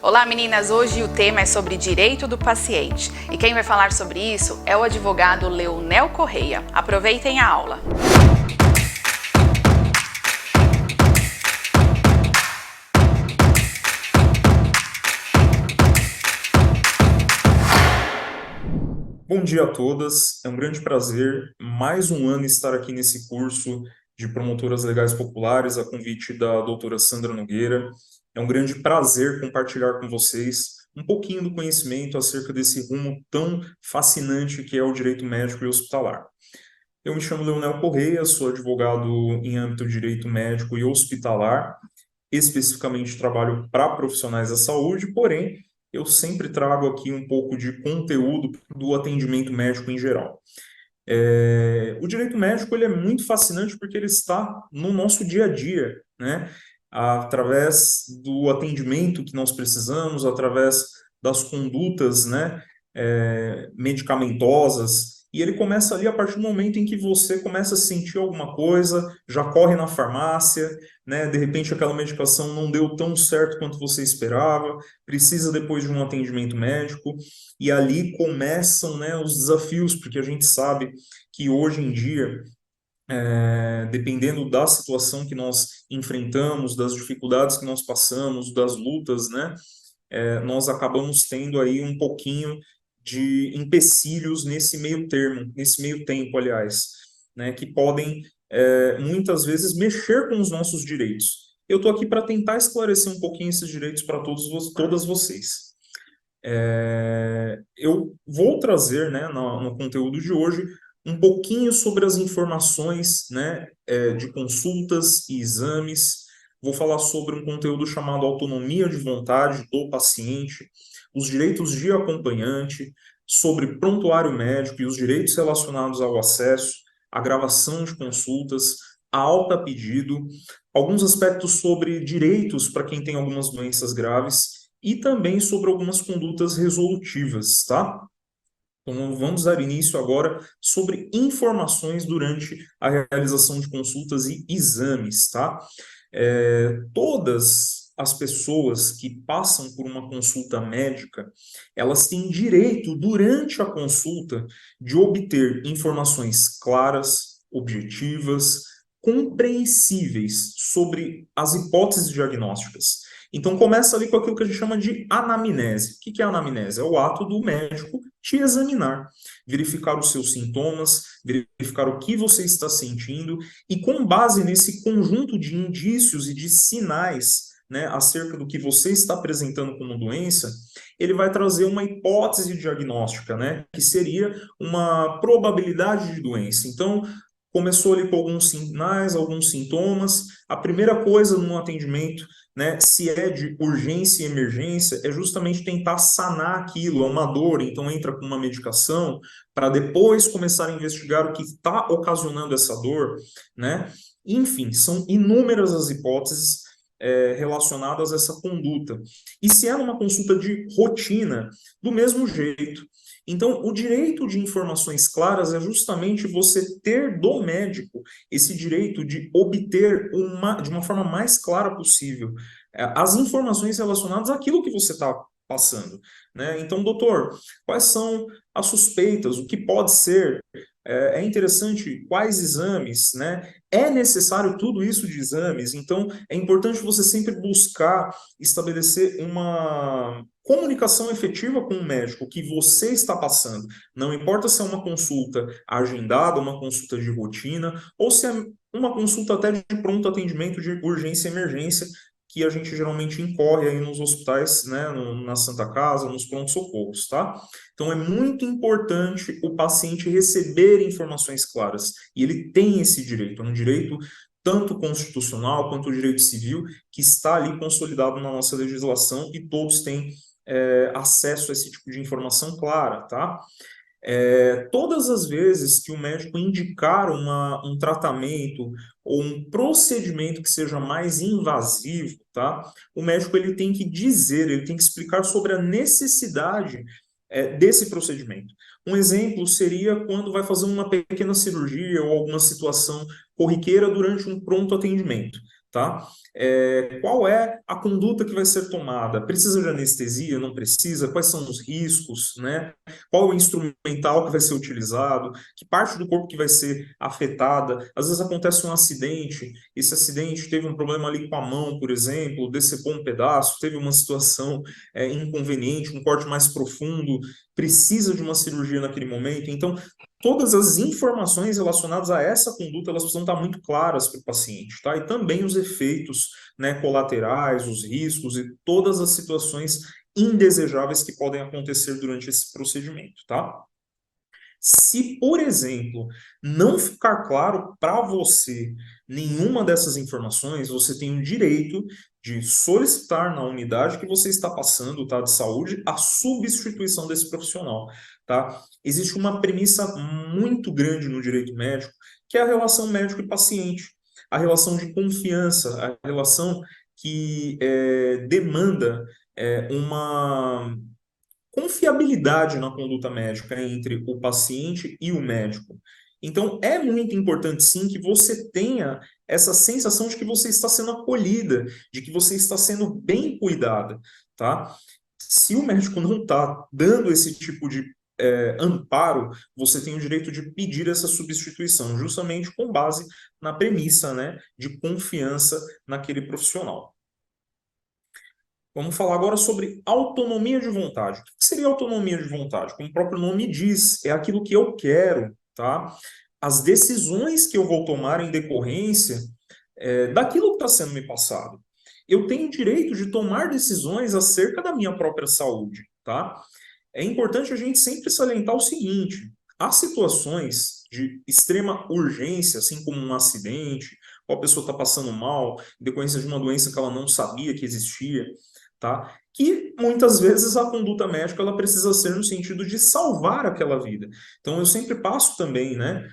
Olá meninas, hoje o tema é sobre direito do paciente e quem vai falar sobre isso é o advogado Leonel Correia. Aproveitem a aula. Bom dia a todas, é um grande prazer, mais um ano estar aqui nesse curso de promotoras legais populares, a convite da doutora Sandra Nogueira. É um grande prazer compartilhar com vocês um pouquinho do conhecimento acerca desse rumo tão fascinante que é o direito médico e hospitalar. Eu me chamo Leonel Correia, sou advogado em âmbito de direito médico e hospitalar, especificamente trabalho para profissionais da saúde, porém, eu sempre trago aqui um pouco de conteúdo do atendimento médico em geral. O direito médico ele é muito fascinante porque ele está no nosso dia a dia, né? Através do atendimento que nós precisamos, através das condutas, né, medicamentosas, e ele começa ali a partir do momento em que você começa a sentir alguma coisa, já corre na farmácia, né, de repente aquela medicação não deu tão certo quanto você esperava, precisa depois de um atendimento médico, e ali começam, né, os desafios, porque a gente sabe que hoje em dia, dependendo da situação que nós enfrentamos, das dificuldades que nós passamos, das lutas, né, nós acabamos tendo aí um pouquinho de empecilhos nesse meio termo, nesse meio tempo, aliás, né, que podem, muitas vezes, mexer com os nossos direitos. Eu estou aqui para tentar esclarecer um pouquinho esses direitos para todas vocês. Eu vou trazer, né, no conteúdo de hoje um pouquinho sobre as informações, né, de consultas e exames. Vou falar sobre um conteúdo chamado autonomia de vontade do paciente, os direitos de acompanhante, sobre prontuário médico e os direitos relacionados ao acesso, a gravação de consultas, a alta a pedido, alguns aspectos sobre direitos para quem tem algumas doenças graves e também sobre algumas condutas resolutivas, tá? Então, vamos dar início agora sobre informações durante a realização de consultas e exames, tá? Todas as pessoas que passam por uma consulta médica, elas têm direito, durante a consulta, de obter informações claras, objetivas, compreensíveis sobre as hipóteses diagnósticas. Então, começa ali com aquilo que a gente chama de anamnese. O que é a anamnese? É o ato do médico te examinar, verificar os seus sintomas, verificar o que você está sentindo, e com base nesse conjunto de indícios e de sinais, né, acerca do que você está apresentando como doença, ele vai trazer uma hipótese diagnóstica, né, que seria uma probabilidade de doença. Então, começou ali com alguns sinais, alguns sintomas. A primeira coisa no atendimento, né, se é de urgência e emergência, é justamente tentar sanar aquilo, é uma dor, então entra com uma medicação para depois começar a investigar o que está ocasionando essa dor, né? Enfim, são inúmeras as hipóteses relacionadas a essa conduta. E se é numa consulta de rotina, do mesmo jeito. Então, o direito de informações claras é justamente você ter do médico esse direito de obter de uma forma mais clara possível as informações relacionadas àquilo que você está passando, né? Então, doutor, quais são as suspeitas? O que pode ser? É interessante quais exames, né? É necessário tudo isso de exames, então é importante você sempre buscar estabelecer uma comunicação efetiva com o médico que você está passando. Não importa se é uma consulta agendada, uma consulta de rotina, ou se é uma consulta até de pronto atendimento de urgência e emergência, que a gente geralmente incorre aí nos hospitais, né, na Santa Casa, nos pronto-socorros, tá? Então é muito importante o paciente receber informações claras, e ele tem esse direito, é um direito tanto constitucional quanto o direito civil, que está ali consolidado na nossa legislação e todos têm acesso a esse tipo de informação clara, tá? Todas as vezes que o médico indicar um tratamento ou um procedimento que seja mais invasivo, tá? O médico ele tem que dizer, ele tem que explicar sobre a necessidade desse procedimento. Um exemplo seria quando vai fazer uma pequena cirurgia ou alguma situação corriqueira durante um pronto atendimento. tá? Qual é a conduta que vai ser tomada? Precisa de anestesia? Não precisa? Quais são os riscos, né? Qual é o instrumental que vai ser utilizado? Que parte do corpo que vai ser afetada? Às vezes acontece um acidente, esse acidente teve um problema ali com a mão, por exemplo, decepou um pedaço, teve uma situação inconveniente, um corte mais profundo, precisa de uma cirurgia naquele momento. Então, todas as informações relacionadas a essa conduta, elas precisam estar muito claras para o paciente, tá? E também os efeitos, né, colaterais, os riscos e todas as situações indesejáveis que podem acontecer durante esse procedimento, tá? Se, por exemplo, não ficar claro para você nenhuma dessas informações, você tem o direito de solicitar na unidade que você está passando, tá, de saúde, a substituição desse profissional, tá? Existe uma premissa muito grande no direito médico, que é a relação médico e paciente, a relação de confiança, a relação que demanda uma confiabilidade na conduta médica entre o paciente e o médico. Então, é muito importante, sim, que você tenha essa sensação de que você está sendo acolhida, de que você está sendo bem cuidada, tá? Se o médico não está dando esse tipo de amparo, você tem o direito de pedir essa substituição, justamente com base na premissa, né, de confiança naquele profissional. Vamos falar agora sobre autonomia de vontade. O que seria autonomia de vontade? Como o próprio nome diz, é aquilo que eu quero, tá? As decisões que eu vou tomar em decorrência daquilo que está sendo me passado. Eu tenho o direito de tomar decisões acerca da minha própria saúde, tá? É importante a gente sempre salientar o seguinte: há situações de extrema urgência, assim como um acidente, ou a pessoa está passando mal, em decorrência de uma doença que ela não sabia que existia, tá? Que muitas vezes a conduta médica ela precisa ser no sentido de salvar aquela vida. Então eu sempre passo também, né,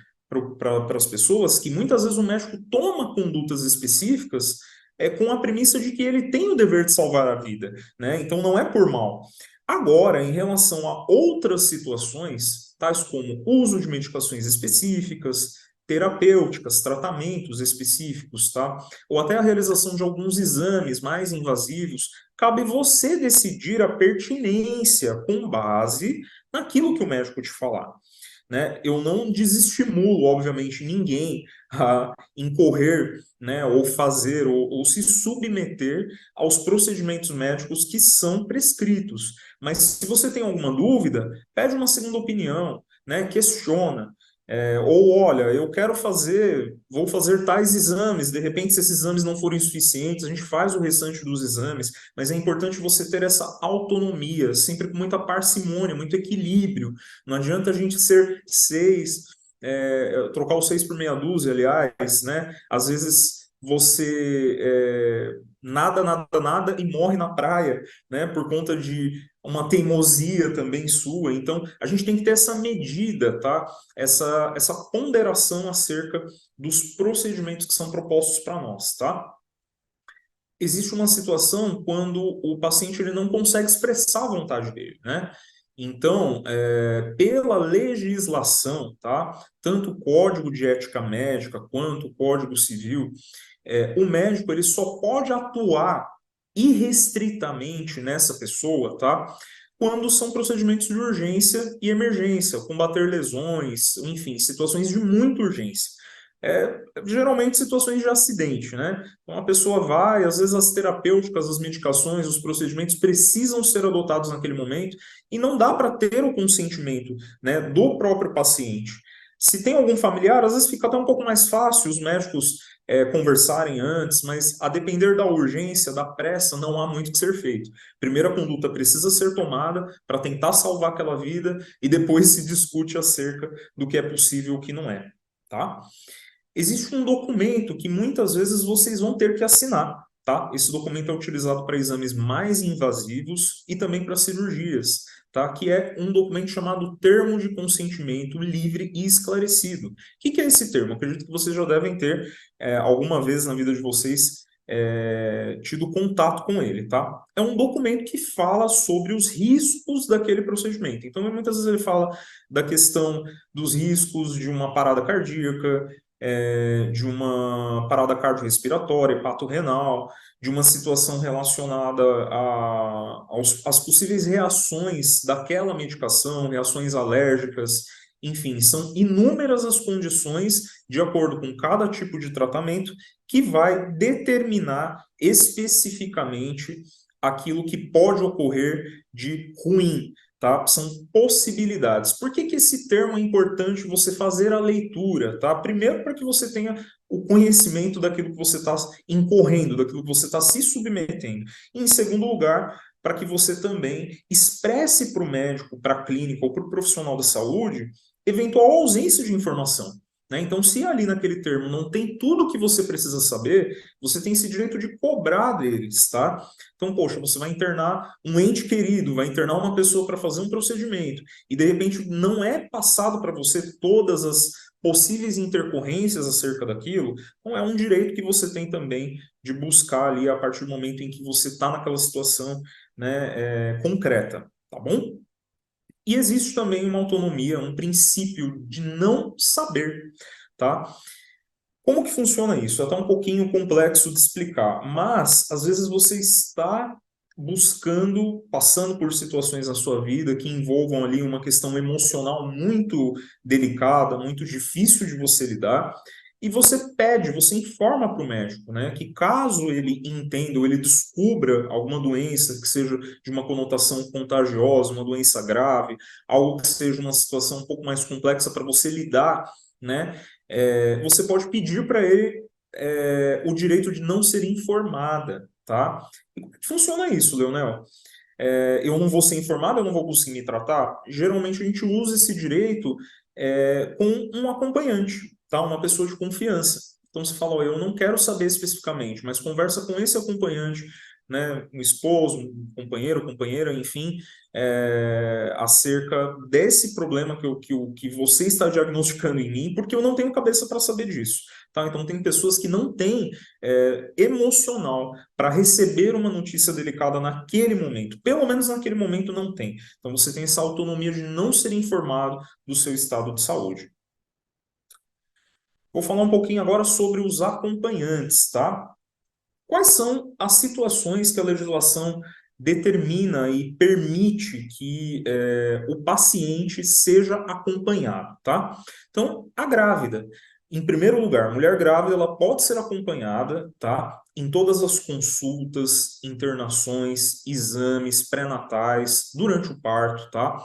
para as pessoas que muitas vezes o médico toma condutas específicas com a premissa de que ele tem o dever de salvar a vida, né? Então não é por mal. Agora, em relação a outras situações, tais como uso de medicações específicas, terapêuticas, tratamentos específicos, tá? Ou até a realização de alguns exames mais invasivos, cabe você decidir a pertinência com base naquilo que o médico te falar, né? Eu não desestimulo, obviamente, ninguém a incorrer, né, ou fazer, ou se submeter aos procedimentos médicos que são prescritos. Mas se você tem alguma dúvida, pede uma segunda opinião, né, questiona. Ou olha, eu quero fazer, vou fazer tais exames, de repente, se esses exames não forem suficientes, a gente faz o restante dos exames, mas é importante você ter essa autonomia, sempre com muita parcimônia, muito equilíbrio. Não adianta a gente ser seis, trocar o seis por meia dúzia, aliás, né? Às vezes você nada, nada, nada e morre na praia, né? Por conta de uma teimosia também sua. Então, a gente tem que ter essa medida, tá? Essa ponderação acerca dos procedimentos que são propostos para nós, tá? Existe uma situação quando o paciente ele não consegue expressar a vontade dele, né? Então, pela legislação, tá? Tanto o Código de Ética Médica quanto o Código Civil, o médico ele só pode atuar irrestritamente nessa pessoa, tá? Quando são procedimentos de urgência e emergência, combater lesões, enfim, situações de muita urgência. Geralmente situações de acidente, né? Então a pessoa vai, às vezes as terapêuticas, as medicações, os procedimentos precisam ser adotados naquele momento e não dá para ter o consentimento, né, do próprio paciente. Se tem algum familiar, às vezes fica até um pouco mais fácil os médicos conversarem antes, mas a depender da urgência, da pressa, não há muito que ser feito. Primeiro a conduta precisa ser tomada para tentar salvar aquela vida e depois se discute acerca do que é possível e o que não é, tá? Existe um documento que muitas vezes vocês vão ter que assinar, tá? Esse documento é utilizado para exames mais invasivos e também para cirurgias, tá? Que é um documento chamado Termo de Consentimento Livre e Esclarecido. O que é esse termo? Acredito que vocês já devem ter, alguma vez na vida de vocês, tido contato com ele, tá? É um documento que fala sobre os riscos daquele procedimento. Então, muitas vezes ele fala da questão dos riscos de uma parada cardíaca, de uma parada cardiorrespiratória, hepatorrenal, de uma situação relacionada às possíveis reações daquela medicação, reações alérgicas, enfim, são inúmeras as condições, de acordo com cada tipo de tratamento, que vai determinar especificamente aquilo que pode ocorrer de ruim, tá? São possibilidades. Por que que esse termo é importante você fazer a leitura, tá? Primeiro, para que você tenha o conhecimento daquilo que você está incorrendo, daquilo que você está se submetendo. E, em segundo lugar, para que você também expresse para o médico, para a clínica ou para o profissional da saúde eventual ausência de informação. Né? Então, se ali naquele termo não tem tudo o que você precisa saber, você tem esse direito de cobrar deles, tá? Então, poxa, você vai internar um ente querido, vai internar uma pessoa para fazer um procedimento, e de repente não é passado para você todas as possíveis intercorrências acerca daquilo, então é um direito que você tem também de buscar ali a partir do momento em que você está naquela situação, né, concreta, tá bom? E existe também uma autonomia, um princípio de não saber, tá? Como que funciona isso? É até um pouquinho complexo de explicar, mas às vezes você está buscando, passando por situações na sua vida que envolvam ali uma questão emocional muito delicada, muito difícil de você lidar, e você pede, você informa para o médico, né, que caso ele entenda ou ele descubra alguma doença que seja de uma conotação contagiosa, uma doença grave, algo que seja uma situação um pouco mais complexa para você lidar, né, você pode pedir para ele o direito de não ser informada, tá? E como que funciona isso, Leonel? Eu não vou ser informado, eu não vou conseguir me tratar? Geralmente a gente usa esse direito com um acompanhante, tá? Uma pessoa de confiança. Então você fala, ó, eu não quero saber especificamente, mas conversa com esse acompanhante, né, um esposo, um companheiro, companheira, enfim, acerca desse problema que você está diagnosticando em mim, porque eu não tenho cabeça para saber disso, tá? Então tem pessoas que não têm emocional para receber uma notícia delicada naquele momento, pelo menos naquele momento não tem. Então você tem essa autonomia de não ser informado do seu estado de saúde. Vou falar um pouquinho agora sobre os acompanhantes, tá? Quais são as situações que a legislação determina e permite que o paciente seja acompanhado, tá? Então, a grávida, em primeiro lugar, mulher grávida, ela pode ser acompanhada, tá? Em todas as consultas, internações, exames pré-natais, durante o parto, tá?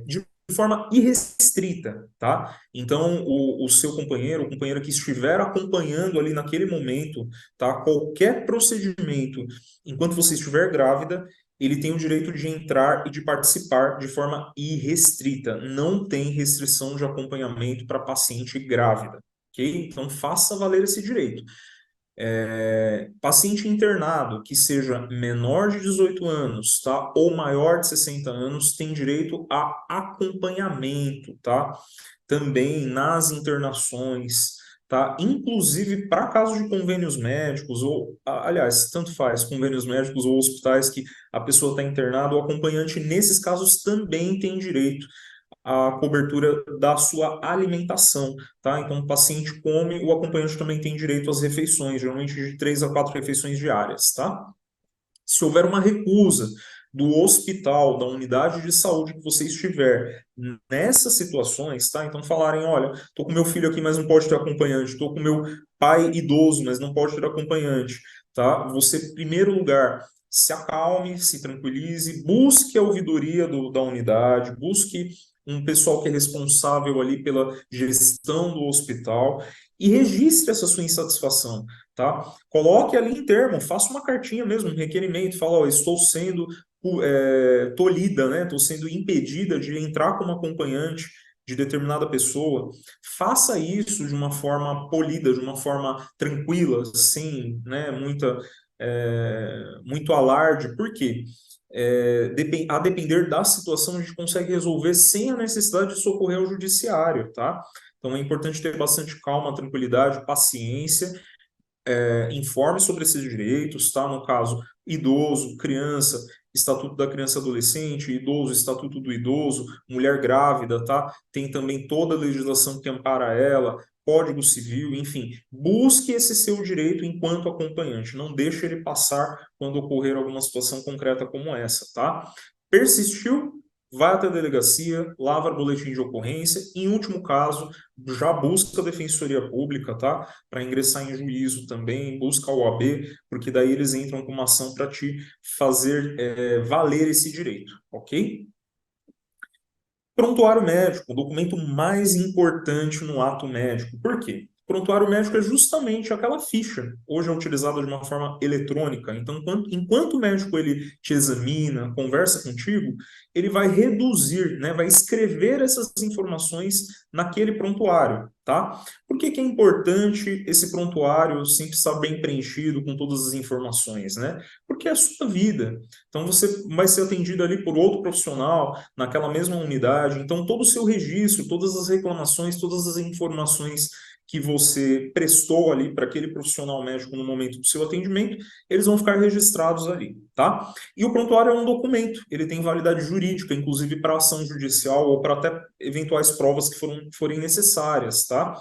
De forma irrestrita, tá? Então, o seu companheiro, o companheiro que estiver acompanhando ali naquele momento, tá? Qualquer procedimento, enquanto você estiver grávida, ele tem o direito de entrar e de participar de forma irrestrita. Não tem restrição de acompanhamento para paciente grávida, ok? Então, faça valer esse direito. Paciente internado que seja menor de 18 anos, tá? Ou maior de 60 anos tem direito a acompanhamento, tá? Também nas internações, tá? Inclusive para casos de convênios médicos ou, aliás, tanto faz, convênios médicos ou hospitais que a pessoa está internada, o acompanhante nesses casos também tem direito a cobertura da sua alimentação, tá? Então, o paciente come, o acompanhante também tem direito às refeições, geralmente de 3 a 4 refeições diárias, tá? Se houver uma recusa do hospital, da unidade de saúde que você estiver nessas situações, tá? Então, falarem, olha, tô com meu filho aqui, mas não pode ter acompanhante, tô com meu pai idoso, mas não pode ter acompanhante, tá? Você, em primeiro lugar, se acalme, se tranquilize, busque a ouvidoria da unidade, busque um pessoal que é responsável ali pela gestão do hospital e registre essa sua insatisfação, tá? Coloque ali em termo, faça uma cartinha mesmo, um requerimento, fala, ó, estou sendo tolhida, né? Estou sendo impedida de entrar como acompanhante de determinada pessoa. Faça isso de uma forma polida, de uma forma tranquila, sem, né, muito alarde. Por quê? A depender da situação, a gente consegue resolver sem a necessidade de socorrer ao judiciário, tá? Então é importante ter bastante calma, tranquilidade, paciência, informe sobre esses direitos, tá? No caso, idoso, criança, Estatuto da Criança e Adolescente, idoso, Estatuto do Idoso, mulher grávida, tá? Tem também toda a legislação que ampara ela, Código Civil, enfim, busque esse seu direito enquanto acompanhante, não deixe ele passar quando ocorrer alguma situação concreta como essa, tá? Persistiu? Vai até a delegacia, lavra boletim de ocorrência, em último caso, já busca a Defensoria Pública, tá? Para ingressar em juízo também, busca a OAB, porque daí eles entram com uma ação para te fazer valer esse direito, ok? Prontuário médico, o documento mais importante no ato médico. Por quê? Prontuário médico é justamente aquela ficha. Hoje é utilizada de uma forma eletrônica. Então, enquanto o médico ele te examina, conversa contigo, ele vai reduzir, né, vai escrever essas informações naquele prontuário, tá? Por que que é importante esse prontuário sempre estar bem preenchido com todas as informações, né? Porque é a sua vida. Então, você vai ser atendido ali por outro profissional naquela mesma unidade. Então, todo o seu registro, todas as reclamações, todas as informações que você prestou ali para aquele profissional médico no momento do seu atendimento, eles vão ficar registrados ali, tá? E o prontuário é um documento, ele tem validade jurídica, inclusive para ação judicial ou para até eventuais provas que forem necessárias, tá?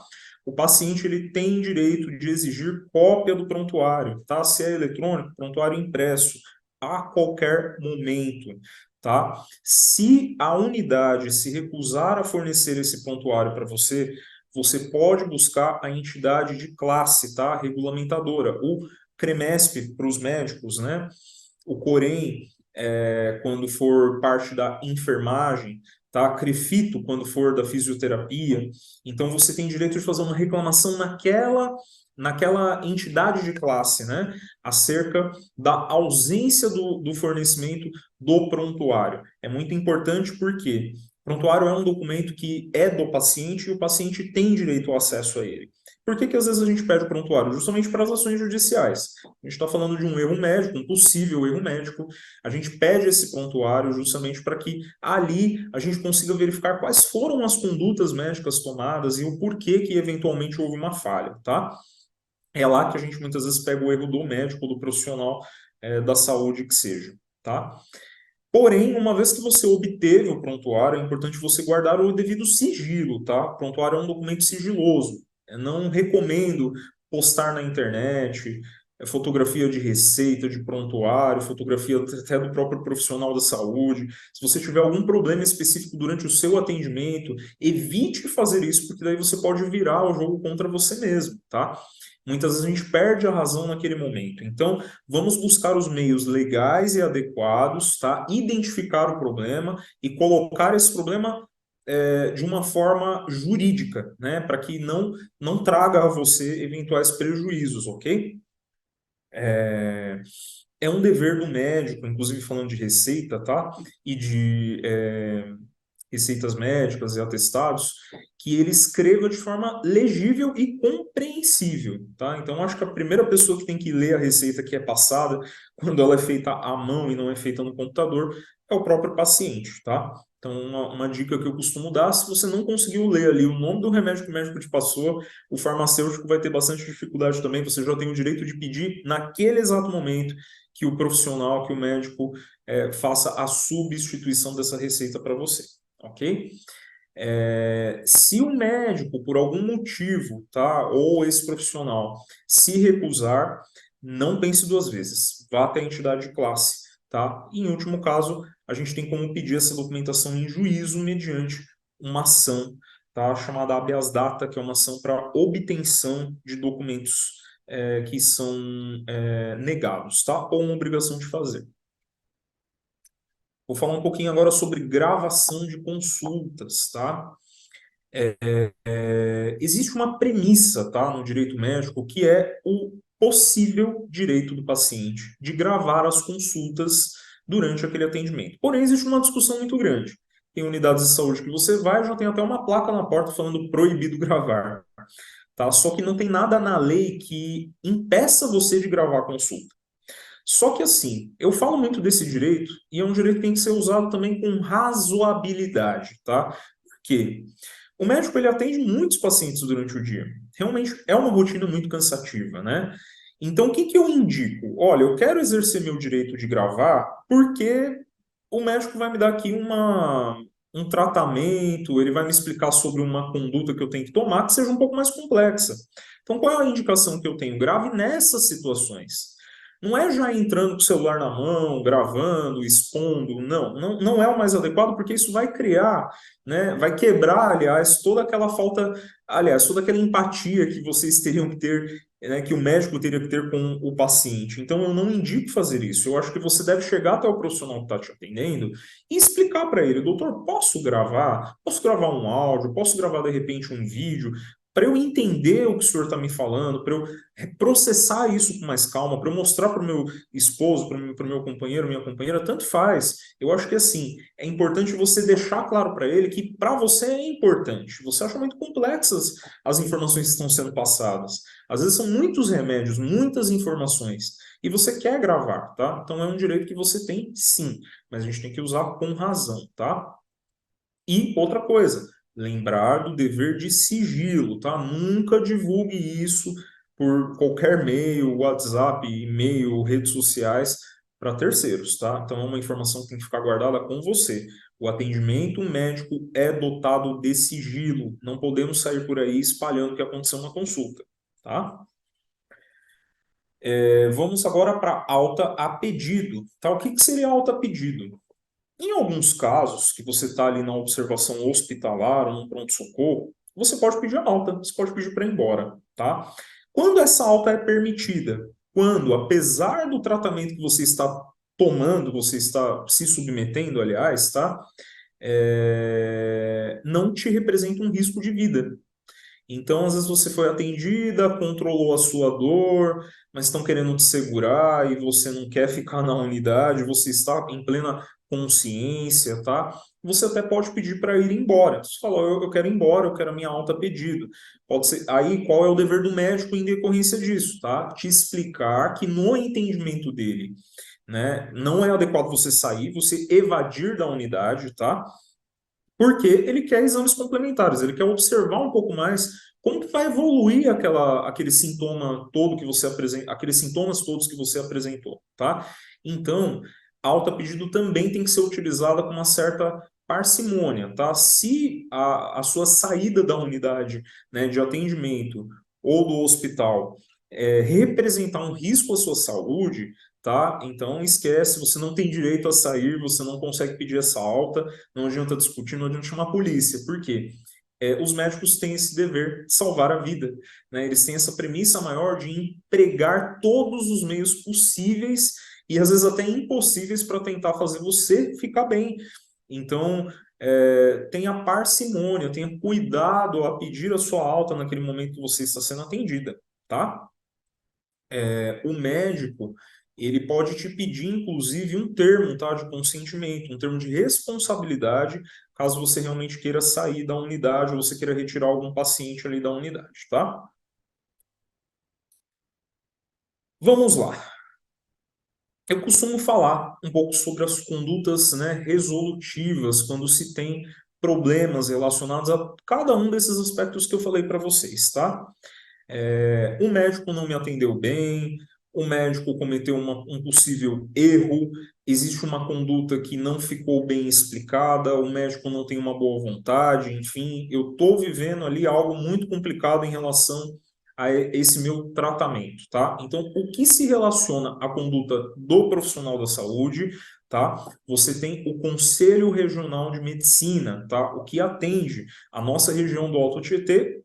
O paciente ele tem direito de exigir cópia do prontuário, tá? Se é eletrônico, prontuário impresso, a qualquer momento, tá? Se a unidade se recusar a fornecer esse prontuário para você, você pode buscar a entidade de classe, tá? Regulamentadora, o CREMESP para os médicos, né? O COREM, quando for parte da enfermagem, tá? CREFITO, quando for da fisioterapia. Então, você tem direito de fazer uma reclamação naquela entidade de classe, né? Acerca da ausência do fornecimento do prontuário. É muito importante porque prontuário é um documento que é do paciente e o paciente tem direito ao acesso a ele. Por que que às vezes a gente pede o prontuário? Justamente para as ações judiciais. A gente está falando de um erro médico, um possível erro médico. A gente pede esse prontuário justamente para que ali a gente consiga verificar quais foram as condutas médicas tomadas e o porquê que eventualmente houve uma falha, tá? É lá que a gente muitas vezes pega o erro do médico, do profissional da saúde que seja, tá? Porém, uma vez que você obteve o prontuário, é importante você guardar o devido sigilo, tá? O prontuário é um documento sigiloso. Eu não recomendo postar na internet fotografia de receita, de prontuário, fotografia até do próprio profissional da saúde. Se você tiver algum problema específico durante o seu atendimento, evite fazer isso, porque daí você pode virar o jogo contra você mesmo, tá? Muitas vezes a gente perde a razão naquele momento. Então, vamos buscar os meios legais e adequados, tá? Identificar o problema e colocar esse problema de uma forma jurídica, né? Para que não traga a você eventuais prejuízos, ok? É um dever do médico, inclusive falando de receita, tá? E de receitas médicas e atestados, que ele escreva de forma legível e compreensível, tá? Então, acho que a primeira pessoa que tem que ler a receita que é passada, quando ela é feita à mão e não é feita no computador, é o próprio paciente, tá? Então, uma dica que eu costumo dar, se você não conseguiu ler ali o nome do remédio que o médico te passou, o farmacêutico vai ter bastante dificuldade também, você já tem o direito de pedir naquele exato momento que o profissional, que o médico faça a substituição dessa receita para você, ok? Se o médico, por algum motivo, tá, ou esse profissional, se recusar, não pense duas vezes. Vá até a entidade de classe, tá? E, em último caso, a gente tem como pedir essa documentação em juízo mediante uma ação, tá, chamada habeas data, que é uma ação para obtenção de documentos que são negados, tá? Ou uma obrigação de fazer. Vou falar um pouquinho agora sobre gravação de consultas, tá? Existe uma premissa, tá, no direito médico, que é o possível direito do paciente de gravar as consultas durante aquele atendimento. Porém, existe uma discussão muito grande. Tem unidades de saúde que você vai, já tem até uma placa na porta falando proibido gravar, tá? Só que não tem nada na lei que impeça você de gravar a consulta. Só que assim, eu falo muito desse direito e é um direito que tem que ser usado também com razoabilidade, tá? Porque o médico ele atende muitos pacientes durante o dia. Realmente é uma rotina muito cansativa, né? Então, o que que eu indico? Olha, eu quero exercer meu direito de gravar porque o médico vai me dar aqui um tratamento, ele vai me explicar sobre uma conduta que eu tenho que tomar que seja um pouco mais complexa. Então, qual é a indicação que eu tenho? Grave nessas situações. Não é já entrando com o celular na mão, gravando, expondo, não é o mais adequado, porque isso vai criar, né, vai quebrar, aliás, toda aquela falta, aliás, toda aquela empatia que vocês teriam que ter, né, que o médico teria que ter com o paciente. Então, eu não indico fazer isso. Eu acho que você deve chegar até o profissional que está te atendendo e explicar para ele, doutor, posso gravar? Posso gravar um áudio? Posso gravar, de repente, um vídeo? Para eu entender o que o senhor está me falando, para eu processar isso com mais calma, para eu mostrar para o meu esposo, para o meu companheiro, minha companheira, tanto faz. Eu acho que assim, é importante você deixar claro para ele que para você é importante. Você acha muito complexas as informações que estão sendo passadas. Às vezes são muitos remédios, muitas informações, e você quer gravar, tá? Então é um direito que você tem, sim, mas a gente tem que usar com razão, tá? E outra coisa, lembrar do dever de sigilo, tá? Nunca divulgue isso por qualquer meio, WhatsApp, e-mail, redes sociais para terceiros, tá? Então é uma informação que tem que ficar guardada com você. O atendimento médico é dotado de sigilo. Não podemos sair por aí espalhando o que aconteceu na consulta, tá? Vamos agora para alta a pedido, tá? O que que seria alta a pedido? Em alguns casos, que você está ali na observação hospitalar ou no pronto-socorro, você pode pedir alta, você pode pedir para ir embora, tá? Quando essa alta é permitida? Quando, apesar do tratamento que você está tomando, você está se submetendo, aliás, tá? Não te representa um risco de vida. Então, às vezes você foi atendida, controlou a sua dor, mas estão querendo te segurar e você não quer ficar na unidade, você está em plena consciência, tá? Você até pode pedir para ir embora. Você fala, eu quero ir embora, eu quero a minha alta pedido. Pode ser. Aí, qual é o dever do médico em decorrência disso, tá? Te explicar que no entendimento dele, né, não é adequado você sair, você evadir da unidade, tá? Porque ele quer exames complementares, ele quer observar um pouco mais como que vai evoluir aquele sintoma todo que você apresenta, aqueles sintomas todos que você apresentou, tá? Então, a alta pedido também tem que ser utilizada com uma certa parcimônia, tá? Se a sua saída da unidade, né, de atendimento ou do hospital representar um risco à sua saúde, tá? Então esquece, você não tem direito a sair, você não consegue pedir essa alta, não adianta discutir, não adianta chamar a polícia. Por quê? Os médicos têm esse dever de salvar a vida, né? Eles têm essa premissa maior de empregar todos os meios possíveis e às vezes até impossíveis para tentar fazer você ficar bem. Então, tenha parcimônia, tenha cuidado a pedir a sua alta naquele momento que você está sendo atendida, tá? O médico, ele pode te pedir, inclusive, um termo, tá, de consentimento, um termo de responsabilidade, caso você realmente queira sair da unidade ou você queira retirar algum paciente ali da unidade, tá? Vamos lá. Eu costumo falar um pouco sobre as condutas, né, resolutivas, quando se tem problemas relacionados a cada um desses aspectos que eu falei para vocês, tá? O médico não me atendeu bem, o médico cometeu um possível erro, existe uma conduta que não ficou bem explicada, o médico não tem uma boa vontade, enfim, eu estou vivendo ali algo muito complicado em relação a esse meu tratamento, tá? Então, o que se relaciona à conduta do profissional da saúde, tá? Você tem o Conselho Regional de Medicina, tá? O que atende a nossa região do Alto Tietê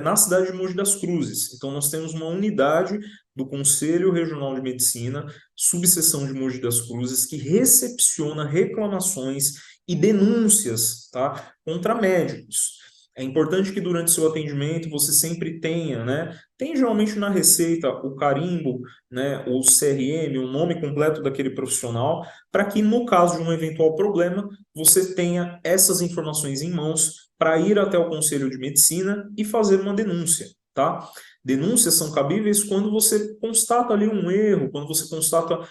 na cidade de Mogi das Cruzes. Então, nós temos uma unidade do Conselho Regional de Medicina, subseção de Mogi das Cruzes, que recepciona reclamações e denúncias, tá, contra médicos. É importante que durante seu atendimento você sempre tenha, né? Tem geralmente na receita o carimbo, né? O CRM, o nome completo daquele profissional, para que no caso de um eventual problema, você tenha essas informações em mãos para ir até o Conselho de Medicina e fazer uma denúncia, tá? Denúncias são cabíveis quando você constata ali um erro, quando você constata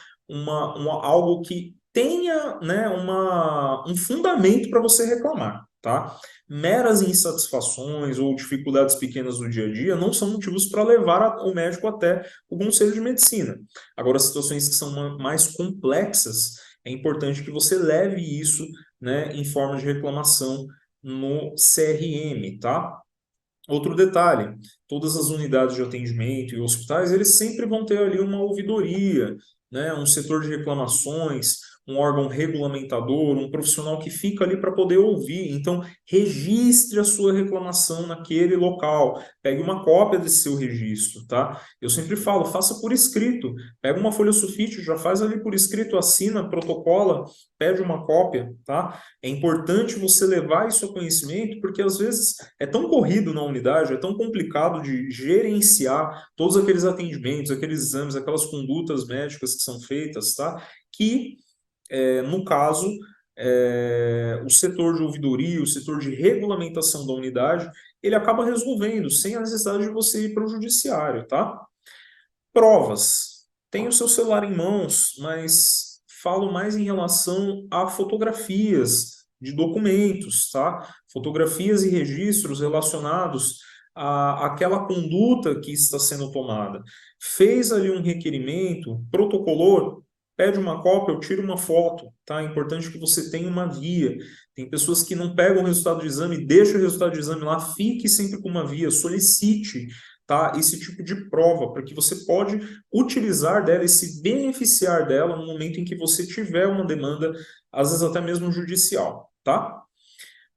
algo que tenha, né, um fundamento para você reclamar, tá? Meras insatisfações ou dificuldades pequenas do dia a dia não são motivos para levar o médico até o Conselho de Medicina. Agora, situações que são mais complexas, é importante que você leve isso né, em forma de reclamação no CRM, tá? Outro detalhe, todas as unidades de atendimento e hospitais, eles sempre vão ter ali uma ouvidoria, né, um setor de reclamações, um órgão regulamentador, um profissional que fica ali para poder ouvir. Então, registre a sua reclamação naquele local. Pegue uma cópia desse seu registro, tá? Eu sempre falo, faça por escrito. Pega uma folha sulfite, já faz ali por escrito, assina, protocola, pede uma cópia, tá? É importante você levar isso a conhecimento, porque às vezes é tão corrido na unidade, é tão complicado de gerenciar todos aqueles atendimentos, aqueles exames, aquelas condutas médicas que são feitas, tá? Que, no caso, o setor de ouvidoria, o setor de regulamentação da unidade, ele acaba resolvendo, sem a necessidade de você ir para o judiciário, tá? Provas. Tem o seu celular em mãos, mas falo mais em relação a fotografias de documentos, tá? Fotografias e registros relacionados àquela conduta que está sendo tomada. Fez ali um requerimento, protocolou, pede uma cópia, eu tiro uma foto, tá? É importante que você tenha uma via. Tem pessoas que não pegam o resultado do exame, deixam o resultado do exame lá, fique sempre com uma via, solicite, tá, esse tipo de prova, para que você pode utilizar dela e se beneficiar dela no momento em que você tiver uma demanda, às vezes até mesmo judicial, tá?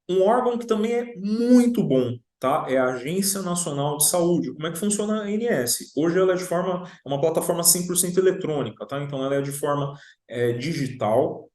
Um órgão que também é muito bom, tá? É a Agência Nacional de Saúde. Como é que funciona a ANS? Hoje ela é uma plataforma 100% eletrônica, tá? Então ela é de forma digital.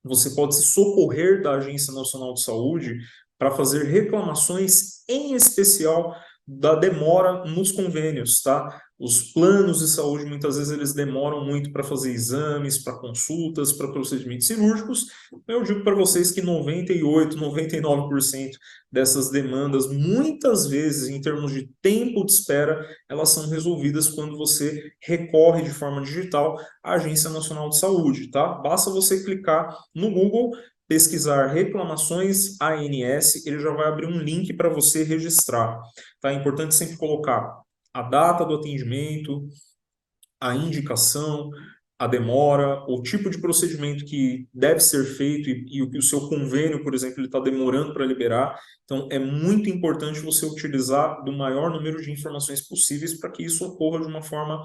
Você pode se socorrer da Agência Nacional de Saúde para fazer reclamações, em especial da demora nos convênios, tá? Os planos de saúde, muitas vezes, eles demoram muito para fazer exames, para consultas, para procedimentos cirúrgicos. Eu digo para vocês que 98, 99% dessas demandas, muitas vezes, em termos de tempo de espera, elas são resolvidas quando você recorre de forma digital à Agência Nacional de Saúde, tá? Basta você clicar no Google, pesquisar reclamações ANS, ele já vai abrir um link para você registrar, tá? É importante sempre colocar a data do atendimento, a indicação, a demora, o tipo de procedimento que deve ser feito e o que o seu convênio, por exemplo, ele está demorando para liberar. Então, é muito importante você utilizar do maior número de informações possíveis para que isso ocorra de uma forma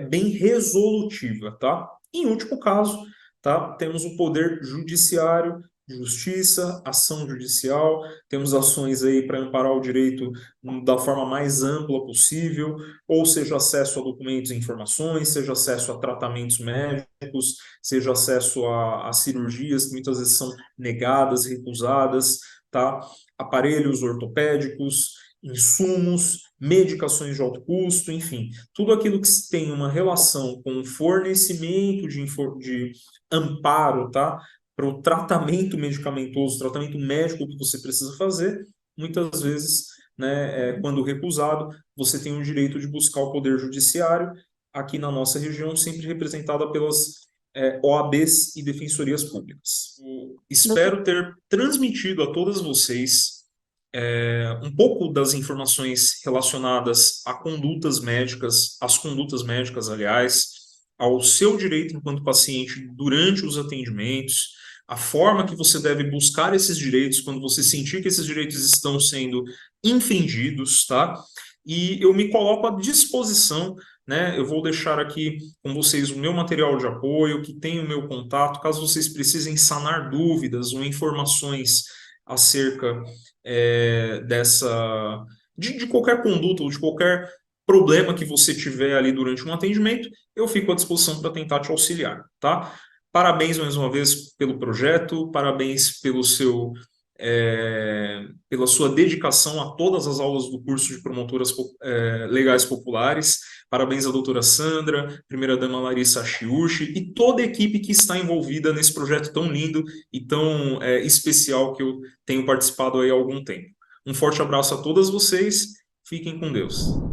bem resolutiva, tá? Em último caso, tá? Temos o poder judiciário, justiça, ação judicial, temos ações aí para amparar o direito da forma mais ampla possível, ou seja acesso a documentos e informações, seja acesso a tratamentos médicos, seja acesso a cirurgias que muitas vezes são negadas, recusadas, tá? Aparelhos ortopédicos, insumos, medicações de alto custo, enfim, tudo aquilo que tem uma relação com o fornecimento de amparo, tá? Para o tratamento medicamentoso, tratamento médico que você precisa fazer, muitas vezes, né, quando recusado, você tem o direito de buscar o poder judiciário, aqui na nossa região, sempre representada pelas OABs e defensorias públicas. Doutor, Espero ter transmitido a todas vocês um pouco das informações relacionadas a condutas médicas, às condutas médicas, aliás, ao seu direito enquanto paciente durante os atendimentos, a forma que você deve buscar esses direitos quando você sentir que esses direitos estão sendo infringidos, tá? E eu me coloco à disposição, né? Eu vou deixar aqui com vocês o meu material de apoio, que tem o meu contato, caso vocês precisem sanar dúvidas ou informações acerca de qualquer conduta ou de qualquer problema que você tiver ali durante um atendimento, eu fico à disposição para tentar te auxiliar, tá? Parabéns mais uma vez pelo projeto, parabéns pela sua dedicação a todas as aulas do curso de promotoras legais populares. Parabéns à doutora Sandra, primeira-dama Larissa Chiuchi e toda a equipe que está envolvida nesse projeto tão lindo e tão especial que eu tenho participado aí há algum tempo. Um forte abraço a todas vocês, fiquem com Deus.